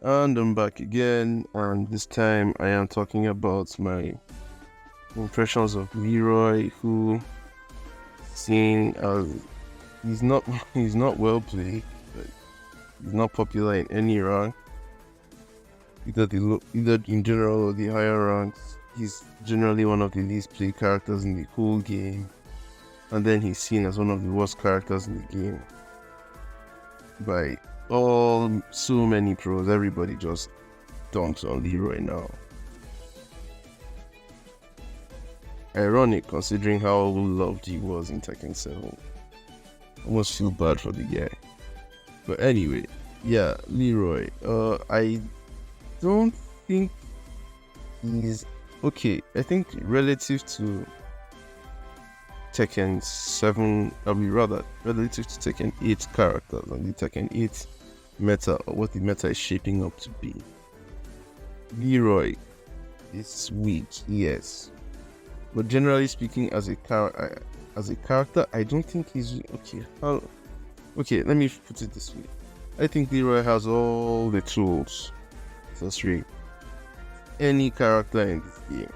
And I'm back again, and this time I am talking about my impressions of Leroy, who seen as he's not he's not well played, but he's not popular in any rank, either in general or the higher ranks. He's generally one of the least played characters in the whole game, and then he's seen as one of the worst characters in the game by all so many pros. Everybody just dunks on Leroy now. Ironic considering how loved he was in Tekken 7. Almost feel bad for the guy. But anyway, yeah, Leroy. I don't think he's okay. I think relative to Tekken 7, I mean rather relative to Tekken 8 characters and the Tekken 8 meta, or what the meta is shaping up to be. Leroy is weak, yes. But generally speaking, as a character, I don't think he's okay. Okay, let me put it this way. I think Leroy has all the tools to frustrate any character in this game.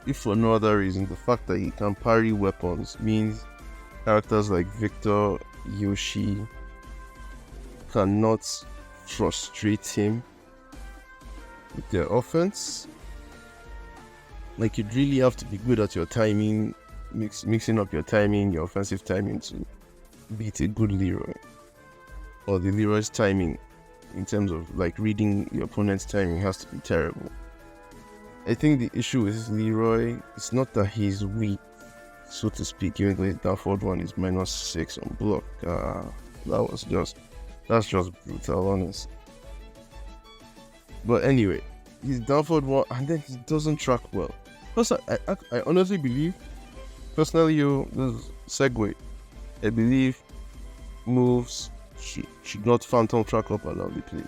If for no other reason, the fact that he can parry weapons means characters like Victor, Yoshi cannot frustrate him with their offense. Like, you'd really have to be good at your timing, mixing up your timing, your offensive timing to beat a good Leroy. Or the Leroy's timing, in terms of like reading your opponent's timing, has to be terrible. I think the issue with Leroy is not that he's weak, so to speak, even though that forward one is -6 on block. That's just brutal, honest. But anyway, he's down forward one, and then he doesn't track well. Plus, I honestly believe, personally, this segue, I believe moves should not phantom track up along the play.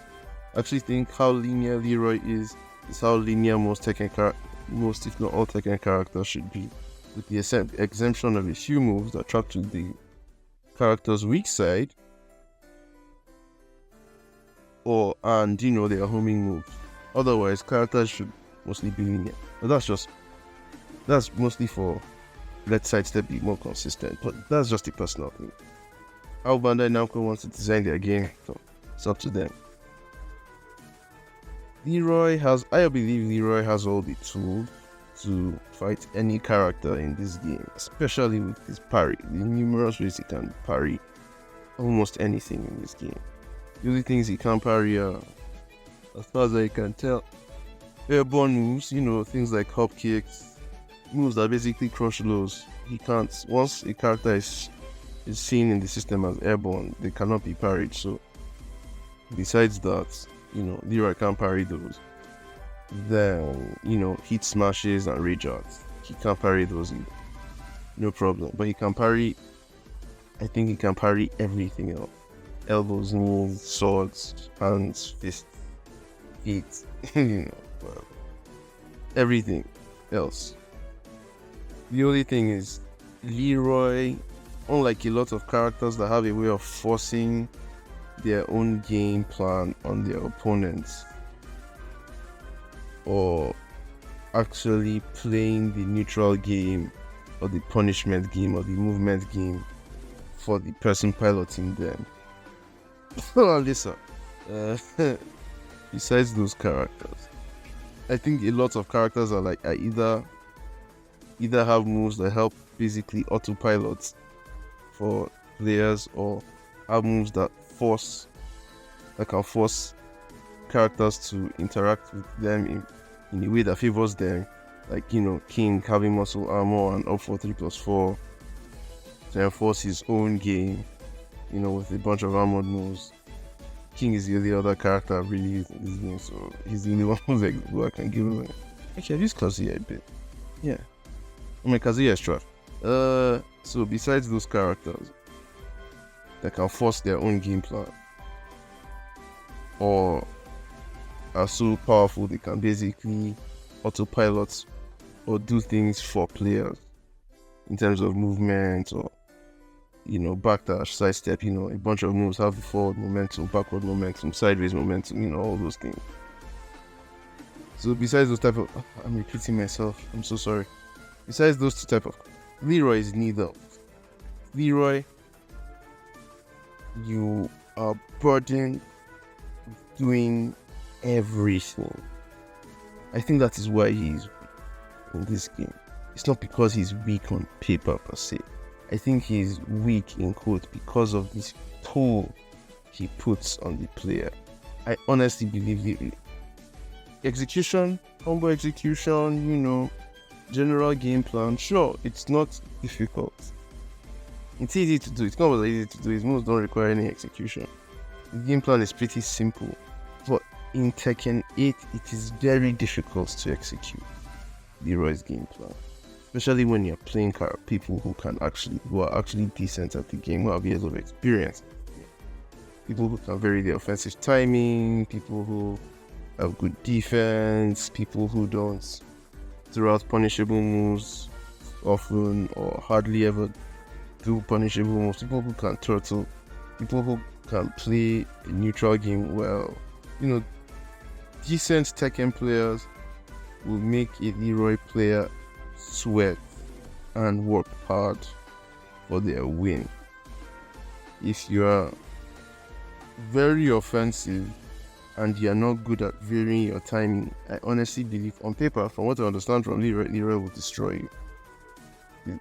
I actually think how linear Leroy is how linear most if not all Tekken characters should be, with the exemption of a few moves that track to the character's weak side, and their homing moves. Otherwise, characters should mostly be linear. But that's mostly for let sidestep be more consistent. But that's just a personal thing. How Bandai Namco wants to design their game, so it's up to them. I believe Leroy has all the tools to fight any character in this game, especially with his parry. The numerous ways he can parry almost anything in this game. The only things he can't parry are, as far as I can tell, airborne moves, things like hop kicks, moves that basically crush lows. He can't, once a character is seen in the system as airborne, they cannot be parried. So besides that, Leroy can't parry those. Then, heat smashes and rage arts, he can't parry those either. No problem. But he can parry, I think he can parry everything else. Elbows, knees, swords, hands, fists, feet, everything else. The only thing is, Leroy, unlike a lot of characters that have a way of forcing their own game plan on their opponents, or actually playing the neutral game or the punishment game or the movement game for the person piloting them. Listen, besides those characters, I think a lot of characters are either have moves that help basically autopilot for players, or have moves that can force characters to interact with them in a way that favors them. Like, King having muscle armor and up for 3+4 to enforce his own game, with a bunch of armored moves. King is the only other character I've really used in this game, so he's the only one who I can give away. Actually, I've used Kazuya a bit. Yeah. Kazuya is trash. So besides those characters that can force their own game plan, or are so powerful they can basically autopilot or do things for players in terms of movement or backdash, sidestep, a bunch of moves, have the forward momentum, backward momentum, sideways momentum, all those things. So besides those type of, I'm repeating myself, I'm so sorry. Besides those two type of, Leroy is neither. Leroy, you are burdened with doing everything. I think that is why he's in this game. It's not because he's weak on paper per se. I think he's weak in quote because of this toll he puts on the player. I honestly believe the execution, combo execution, general game plan, sure, it's not difficult. It's easy to do. It's not really easy to do. His moves don't require any execution. The game plan is pretty simple. But in Tekken 8, it is very difficult to execute Leroy's game plan. Especially when you're playing people who are actually decent at the game, who have years of experience. People who can vary their offensive timing, people who have good defense, people who don't throw out punishable moves often or hardly ever do punishable moves, people who can turtle, people who can play a neutral game well. Decent Tekken players will make a Leroy player sweat and work hard for their win. If you are very offensive and you are not good at varying your timing, I honestly believe, on paper, from what I understand from Leroy will destroy you.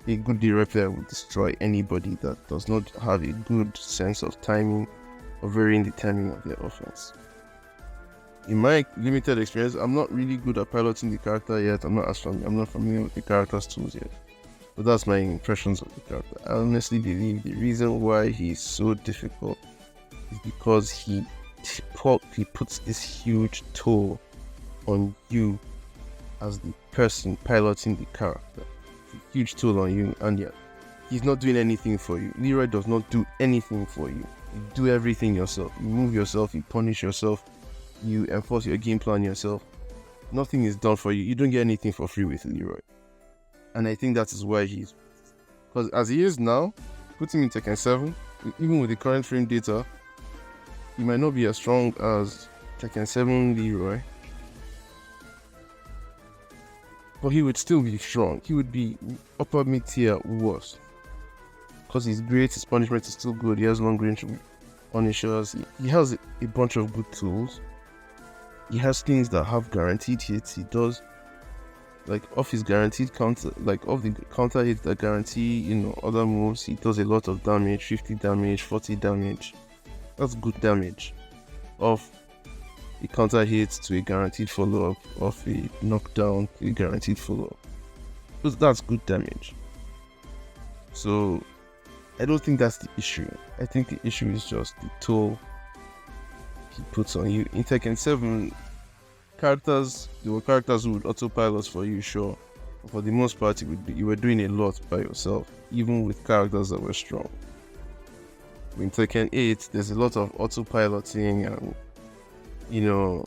A good Leroy player will destroy anybody that does not have a good sense of timing or varying the timing of their offense. In my limited experience, I'm not really good at piloting the character yet. I'm not familiar with the character's tools yet. But that's my impressions of the character. I honestly believe the reason why he's so difficult is because he puts this huge toll on you as the person piloting the character. It's a huge toll on you, and yet he's not doing anything for you. Leroy does not do anything for you. You do everything yourself. You move yourself, you punish yourself, you enforce your game plan yourself. Nothing is done for you. You don't get anything for free with Leroy. And I think that is why because as he is now, putting in Tekken 7, even with the current frame data, he might not be as strong as Tekken 7 Leroy, but he would still be strong. He would be upper mid-tier worse. Because he's great, his punishment is still good, he has long range punishers, he has a bunch of good tools. He has things that have guaranteed hits. He does, off his guaranteed counter, off the counter hits that guarantee, other moves, he does a lot of damage, 50 damage, 40 damage. That's good damage. Off a counter hit to a guaranteed follow-up, off a knockdown to a guaranteed follow-up. That's good damage. So, I don't think that's the issue. I think the issue is just the toll he puts on you. In Tekken 7, there were characters who would autopilot for you, sure. But for the most part, you were doing a lot by yourself, even with characters that were strong. In Tekken 8, there's a lot of autopiloting and,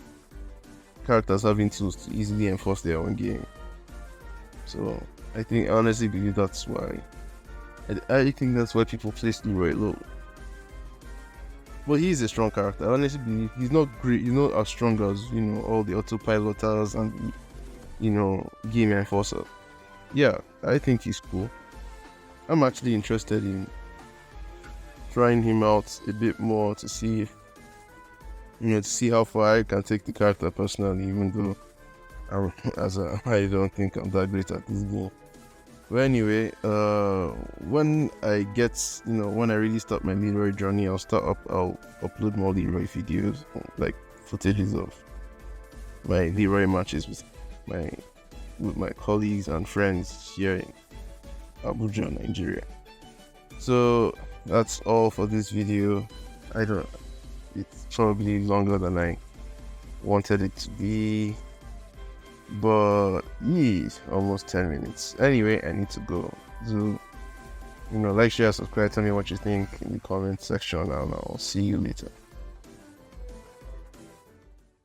characters having tools to easily enforce their own game. So, I honestly believe that's why. I think that's why people place Leroy low. But he's a strong character. I honestly believe he's not great. He's not as strong as all the autopiloters and game enforcer. Yeah, I think he's cool. I'm actually interested in trying him out a bit more to see if to see how far I can take the character personally. Even though I don't think I'm that great at this game. But anyway, when I really start my Leroy journey, I'll upload more Leroy videos, like footages of my Leroy matches with my colleagues and friends here in Abuja, Nigeria. So that's all for this video. It's probably longer than I wanted it to be. But almost 10 minutes. Anyway, I need to go. So, like, share, subscribe, tell me what you think in the comment section, and I'll see you later.